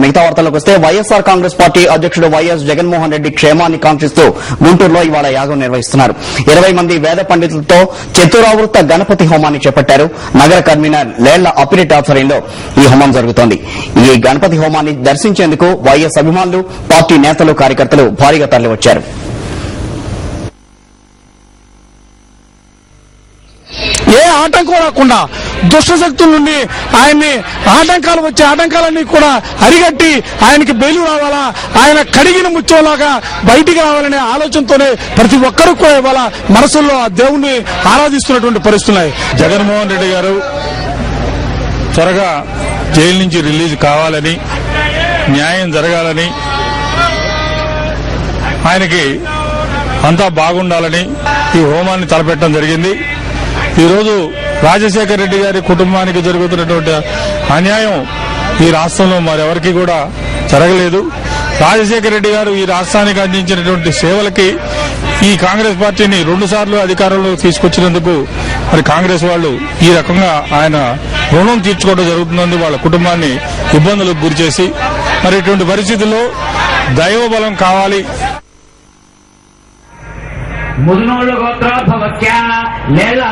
మిగతా వార్తలకు వస్తే వైఎస్ఆర్ కాంగ్రెస్ పార్టీ అధ్యక్షుడు వైఎస్ జగన్మోహన్ రెడ్డి క్షేమాన్ని కాంక్షిస్తూ గుంటూరులో ఇవాళ యాగం నిర్వహిస్తున్నారు. 20 మంది వేద పండితులతో చతురావృత గణపతి హోమాన్ని చేపట్టారు. నగర కన్వీనర్ లేళ్ల అపిరెడ్డి ఆధ్వర్యంలో ఈ హోమం జరుగుతోంది. ఈ గణపతి హోమాన్ని దర్శించేందుకు వైఎస్ అభిమానులు, పార్టీ నేతలు, కార్యకర్తలు భారీగా తరలివచ్చారు. ఏ ఆటంకం రాకుండా దుష్టశక్తుల నుండి ఆయన్ని ఆటంకాలు వచ్చే ఆటంకాలన్నీ కూడా అరిగట్టి ఆయనకి బెయిలు రావాలా, ఆయన కడిగిన ముచ్చోలాగా బయటికి రావాలనే ఆలోచనతోనే ప్రతి ఒక్కరూ కూడా ఇవాళ మనసుల్లో ఆ దేవుణ్ణి ఆరాధిస్తున్నటువంటి పరిస్థితులు. జగన్మోహన్ రెడ్డి గారు త్వరగా జైలు నుంచి రిలీజ్ కావాలని, న్యాయం జరగాలని, ఆయనకి అంతా బాగుండాలని ఈ హోమాన్ని తలపెట్టడం జరిగింది. ఈరోజు రాజశేఖర రెడ్డి గారి కుటుంబానికి జరుగుతున్నటువంటి అన్యాయం ఈ రాష్ట్రంలో మరెవరికి కూడా జరగలేదు. రాజశేఖర రెడ్డి గారు ఈ రాష్ట్రానికి అందించినటువంటి సేవలకి ఈ కాంగ్రెస్ పార్టీని 2 సార్లు అధికారంలో తీసుకొచ్చినందుకు మరి కాంగ్రెస్ వాళ్ళు ఈ రకంగా ఆయన రుణం తీర్చుకోవడం జరుగుతుందని వాళ్ళ కుటుంబాన్ని ఇబ్బందులకు గురిచేసి మరి ఇటువంటి పరిస్థితుల్లో దైవ బలం కావాలి. ముదునోళ్ళు గోత్రోద్భవస్య లేళ్ల